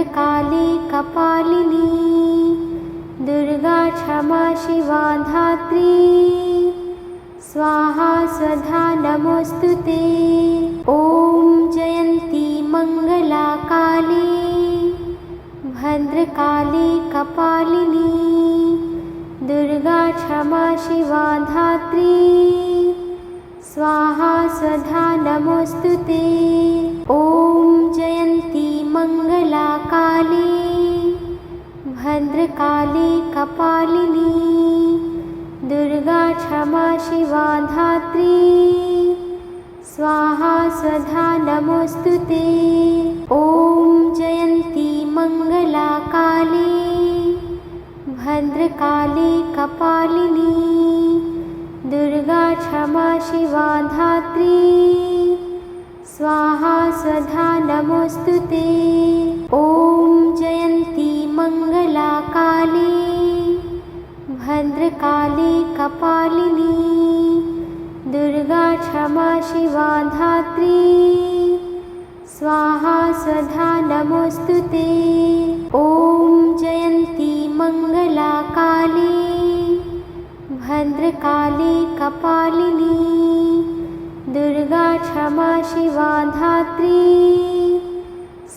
भद्रकाली कपालिनी दुर्गा क्षमा शिवा धात्री स्वाहा स्वधा नमोस्तुते। ॐ जयन्ती मंगला काली भद्रकाली कपालिनी दुर्गा क्षमा शिवा धात्री स्वाहा स्वधा नमोस्तुते। ॐ जयन्ती मंगला काली भद्रकाली कपालिनी दुर्गा क्षमा शिवा धात्री स्वाहा स्वधा नमोस्तुते। ॐ जयन्ती मंगला काली भद्रकाली कपालिनी दुर्गा क्षमा शिवा धात्री स्वाहा स्वधा नमोस्तुते। ॐ जयन्ती मंगला काली भद्रकाली कपालिनी दुर्गा क्षमा शिवा धात्री स्वाहा स्वधा नमोस्तुते। ॐ जयन्ती मंगला काली भद्रकाली कपालिनी दुर्गा क्षमा शिवा धात्री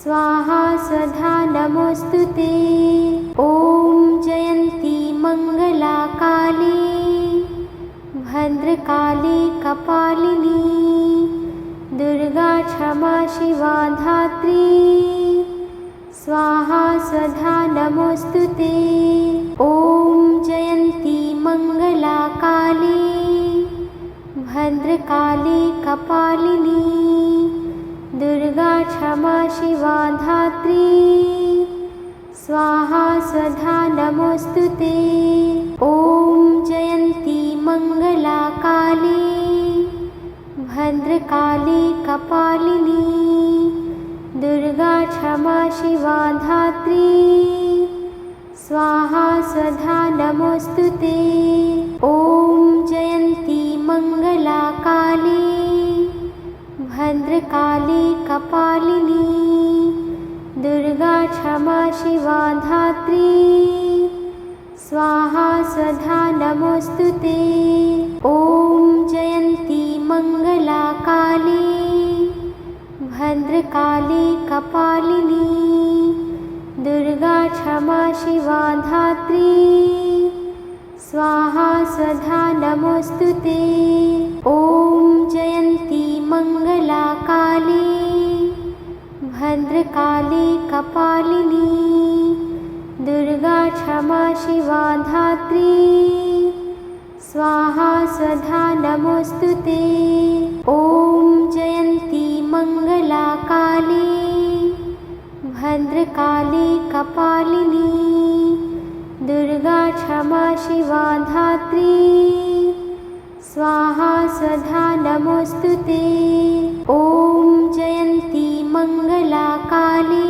स्वाहा स्वधा नमोस्तुते। ॐ जयन्ती मंगला काली भद्रकाली कपालिनी दुर्गा क्षमा शिवा धात्री स्वाहा स्वधा नमोस्तुते। ॐ जयन्ती मंगला काली भद्रकाली कपालिनी दुर्गा क्षमा शिवा धात्री स्वाहा स्वधा नमोस्तुते। ॐ जयन्ती मंगला काली भद्रकाली कपालिनी दुर्गा क्षमा शिवा धात्री स्वाहा स्वधा नमोस्तुते। ॐ जयन्ती मंगला काली भद्रकाली कपालिनी दुर्गा क्षमा शिवा धात्री स्वाहा स्वधा नमोस्तुते। ॐ जयन्ती मंगला काली भद्रकाली कपालिनी दुर्गा क्षमा शिवा धात्री स्वाहा स्वधा नमोस्तुते। ॐ जयन्ती मंगला काली भद्रकाली कपालिनी दुर्गा क्षमा शिवा धात्री स्वाहा स्वधा नमोस्तुते। ॐ जयन्ती मंगला काली भद्रकाली कपालिनी दुर्गा क्षमा शिवा धात्री स्वाहा स्वधा नमोस्तुते। ॐ जयन्ती मंगला काली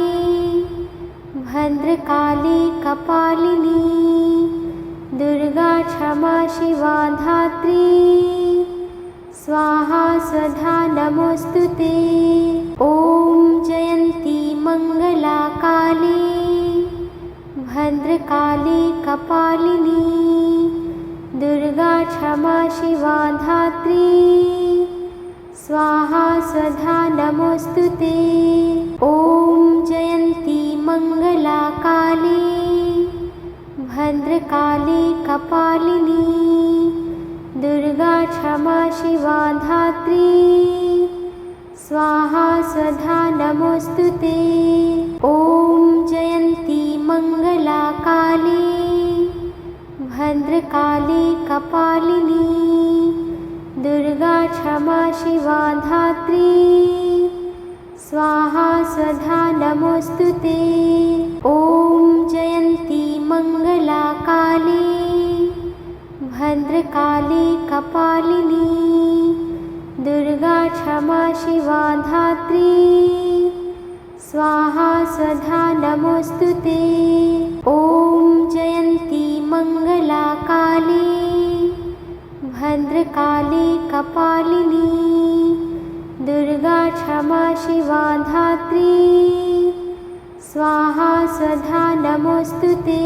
भद्रकाली कपालिनी दुर्गा क्षमा शिवा धात्री स्वाहा स्वधा नमोस्तुते। ॐ जयन्ती मंगला काली भद्रकाली कपालिनी दुर्गा क्षमा शिवा धात्री स्वाहा स्वधा नमोस्तुते। ॐ जयन्ती मंगला काली भद्रकाली कपालिनी दुर्गा क्षमा शिवा धात्री स्वाहा स्वधा नमोस्तुते। ॐ जयन्ती मंगला काली भद्रकाली कपालिनी दुर्गा क्षमा शिवा धात्री स्वाहा स्वधा नमोस्तुते। ॐ जयन्ती मंगला काली भद्रकाली कपालिनी दुर्गा क्षमा शिवा धात्री स्वाहा स्वधा नमोस्तुते। ॐ जयन्ती मंगला काली भद्रकाली कपालिनी दुर्गा क्षमा शिवा धात्री स्वाहा स्वधा नमोस्तुते।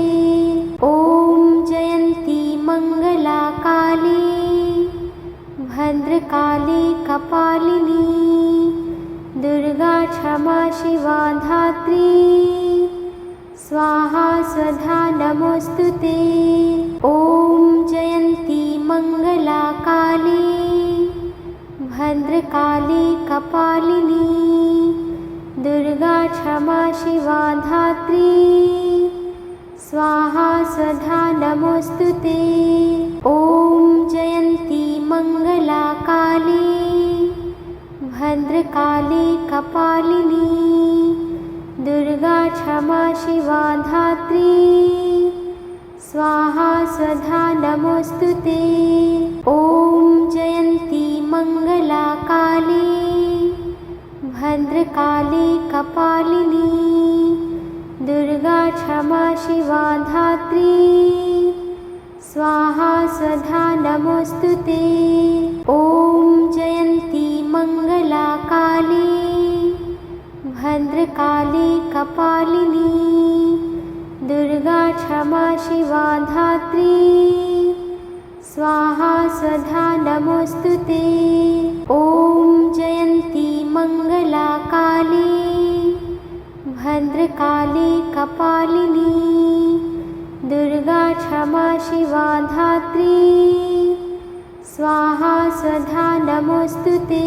ॐ जयन्ती मङ्गला काली भद्रकाली कपालिनी दुर्गा क्षमा शिवा धात्री स्वाहा स्वधा नमोस्तुते। ॐ जयन्ती मङ्गला काली भद्रकाली कपालिनी दुर्गा क्षमा शिवा धात्री स्वाहा स्वधा नमोस्तुते। ॐ जयन्ती मङ्गला काली भद्रकाली कपालिनी दुर्गा क्षमा शिवा धात्री स्वाहा स्वधा नमोस्तुते। ॐ जयन्ती मङ्गला काली भद्रकाली कपालिनी दुर्गा क्षमा शिवा धात्री स्वाहा स्वधा नमोस्तुते। ॐ जयन्ती मङ्गला काली भद्रकाली कपालिनी दुर्गा क्षमा शिवा धात्री स्वाहा स्वधा नमोस्तुते। ॐ जयन्ती मङ्गला काली भद्रकाली कपालिनी दुर्गा क्षमा शिवा धात्री स्वाहा स्वधा नमोस्तुते।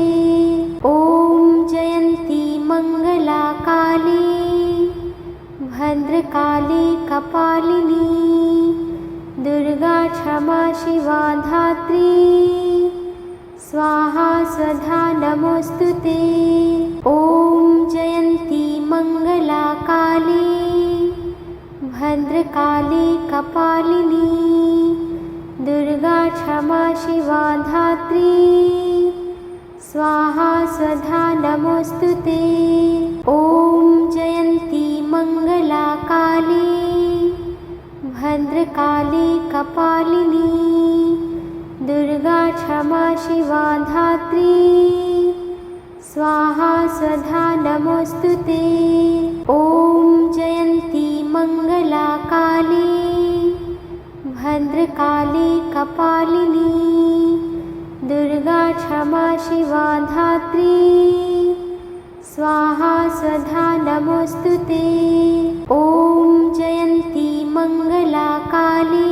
ॐ जयन्ती मङ्गला काली भद्रकाली कपालिनी दुर्गा क्षमा शिवा धात्री स्वाहा स्वधा नमोस्तुते। ॐ जयन्ती मङ्गला काली भद्रकाली कपालिनी दुर्गा क्षमा शिवा धात्री स्वाहा स्वधा नमोस्तुते। ॐ जयन्ती मङ्गला काली भद्रकाली कपालिनी दुर्गा क्षमा शिवा धात्री स्वाहा स्वधा नमोस्तुते। ॐ जयन्ती मङ्गला काली भद्रकाली कपालिनी दुर्गा क्षमा शिवा धात्री स्वाहा स्वधा नमोस्तुते। ॐ जयन्ती मङ्गला काली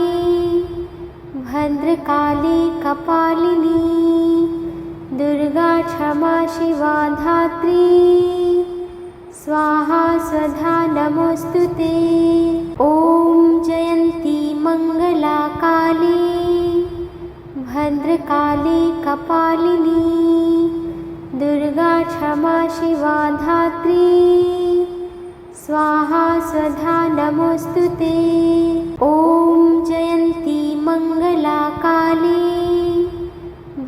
भद्रकाली कपालिनी दुर्गा क्षमा शिवा धात्री स्वाहा स्वधा नमोस्तुते। ॐ जयन्ती मङ्गला काली भद्रकाली कपालिनी दुर्गा क्षमा शिवा धात्री स्वाहा स्वधा नमोस्तुते। ॐ जयन्ती मङ्गला काली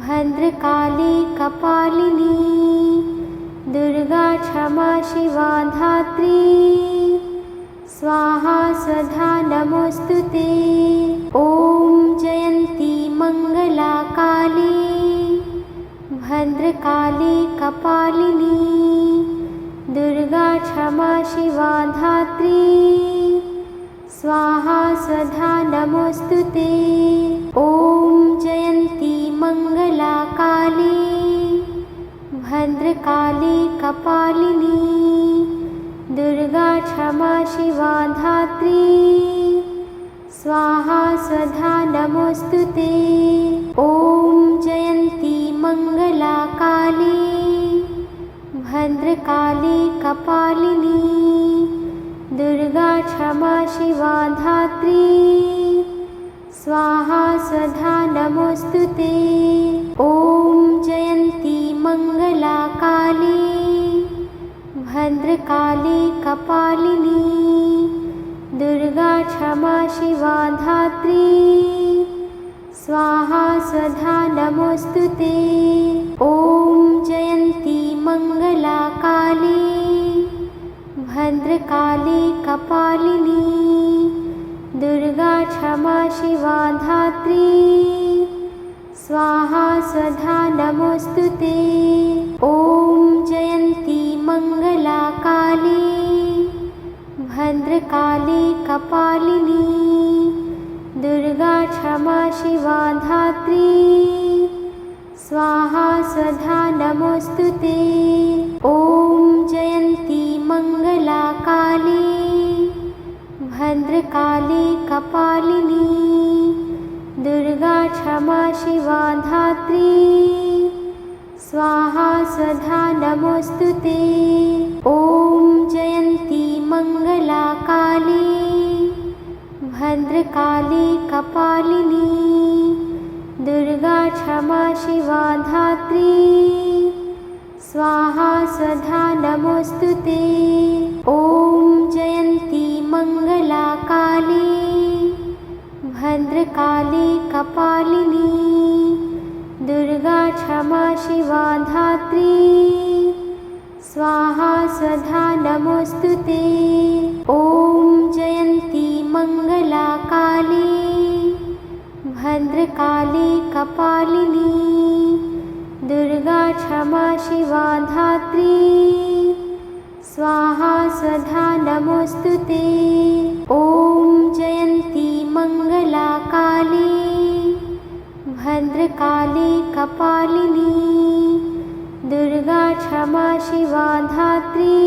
भद्रकाली कपालिनी दुर्गा क्षमा शिवा धात्री स्वाहा स्वधा नमोस्तुते। ॐ जयन्ती मङ्गला काली भद्रकाली कपालिनी दुर्गा क्षमा शिवा धात्री स्वाहा स्वधा नमोस्तुते। ॐ जयन्ती मङ्गला काली भद्रकाली कपालिनी दुर्गा क्षमा शिवा धात्री स्वाहा स्वधा नमोस्तुते। ॐ जयन्ती मङ्गला काली भद्रकाली कपालिनी दुर्गा क्षमा शिवा धात्री स्वाहा स्वधा नमोस्तुते। ॐ जयन्ती मङ्गला काली भद्रकाली कपालिनी दुर्गा क्षमा शिवा धात्री स्वाहा स्वधा नमोस्तुते। ॐ जयन्ती मङ्गला काली भद्रकाली कपालिनी दुर्गा क्षमा शिवा धात्री स्वाहा स्वधा नमोस्तुते। ॐ जयन्ती मङ्गला काली भद्रकाली कपालिनी दुर्गा क्षमा शिवा धात्री स्वाहा स्वधा नमोस्तुते। ॐ जयन्ती मंगला काली भद्रकाली कपालिनी दुर्गा क्षमा शिवा धात्री स्वाहा स्वधा नमोस्तुते। ॐ जयन्ती मंगला काली भद्रकाली कपालिनी दुर्गा क्षमा शिवा धात्री स्वाहा स्वधा नमोस्तुते। ॐ जयन्ती मंगला काली भद्रकाली कपालिनी दुर्गा क्षमा शिवा धात्री स्वाहा स्वधा नमोस्तुते। ॐ जयन्ती मंगला काली भद्रकाली कपालिनी दुर्गा क्षमा शिवा धात्री स्वाहा स्वधा नमोस्तुते। ॐ जयन्ती मंगला काली भद्रकाली कपालिनी दुर्गा क्षमा शिवा धात्री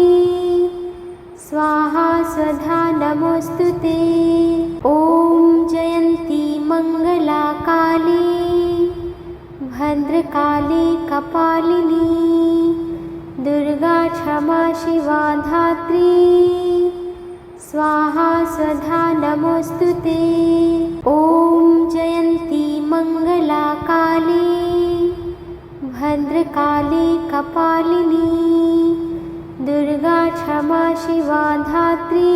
स्वाहा स्वधा नमोस्तुते। ॐ जयन्ती मंगला काली भद्रकाली कपालिनी दुर्गा क्षमा शिवा धात्री स्वाहा स्वधा नमोस्तुते। ॐ जयन्ती मंगला काली भद्रकाली कपालिनी दुर्गा क्षमा शिवा धात्री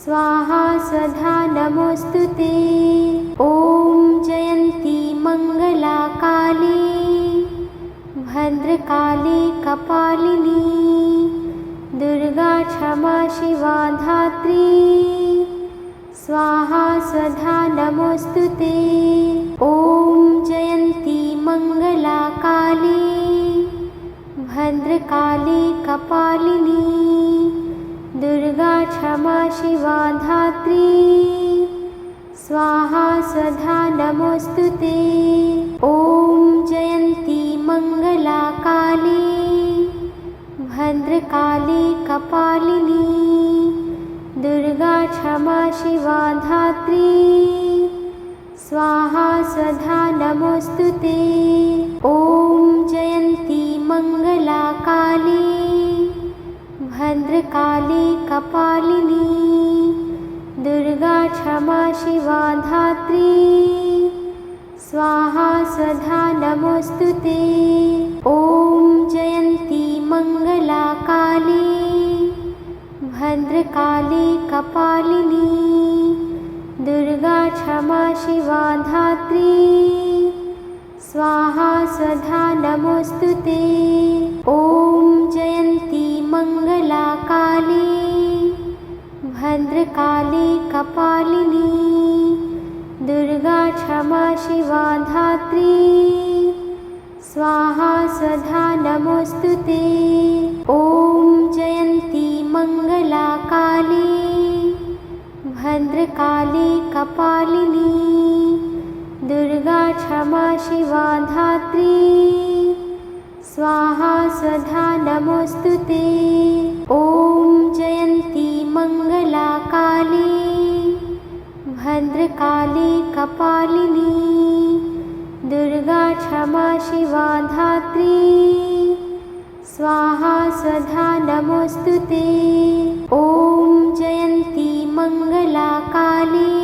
स्वाहा स्वधा नमोस्तुते। ॐ जयन्ती मंगला काली भद्रकाली कपालिनी दुर्गा क्षमा शिवा धात्री स्वाहा स्वधा नमोस्तुते। ॐ जयन्ती मंगला काली भद्रकाली कपालिनी दुर्गा क्षमा शिवा धात्री स्वाहा स्वधा नमोस्तुते। ॐ जयन्ती मंगला काली भद्रकाली कपालिनी दुर्गा क्षमा शिवा धात्री स्वाहा स्वधा नमोस्तुते। ॐ जयन्ती मंगला काली भद्रकाली कपालिनी दुर्गा क्षमा शिवा धात्री स्वाहा स्वधा नमोस्तुते। ॐ जयन्ती मंगला काली भद्रकाली कपालिनी दुर्गा क्षमा शिवा धात्री स्वाहा स्वधा नमोस्तुते। ॐ जयन्ती मंगला काली भद्रकाली कपालिनी दुर्गा क्षमा शिवा धात्री स्वाहा स्वधा नमोस्तुते। ॐ जयन्ती मंगला काली भद्रकाली कपालिनी दुर्गा क्षमा शिवा धात्री स्वाहा स्वधा नमोस्तुते। ॐ जयन्ती मंगला काली भद्रकाली कपालिनी दुर्गा क्षमा शिवा धात्री स्वाहा स्वधा नमोस्तुते। ॐ जयन्ती मंगला काली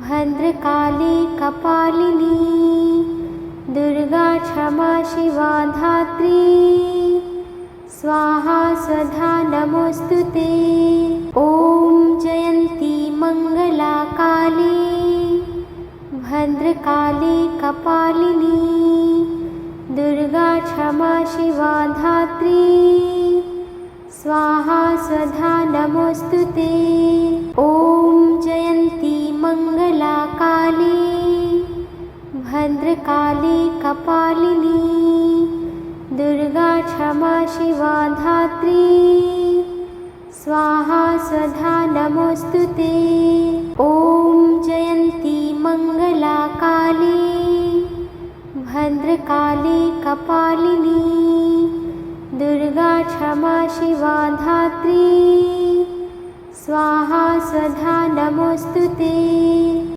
भद्रकाली कपालिनी दुर्गा क्षमा शिवा धात्री स्वाहा स्वधा नमोस्तुते। ॐ जयन्ती मंगला काली भद्रकाली कपालिनी दुर्गा क्षमा शिवा धात्री स्वाहा स्वधा नमोस्तुते। ॐ जयन्ती मंगला काली भद्रकाली कपालिनी दुर्गा क्षमा शिवा धात्री स्वाहा स्वधा नमोऽस्तु ते। ॐ जयन्ती मङ्गला काली भद्रकाली कपालिनी दुर्गा क्षमा शिवा धात्री स्वाहा स्वधा नमोऽस्तु ते।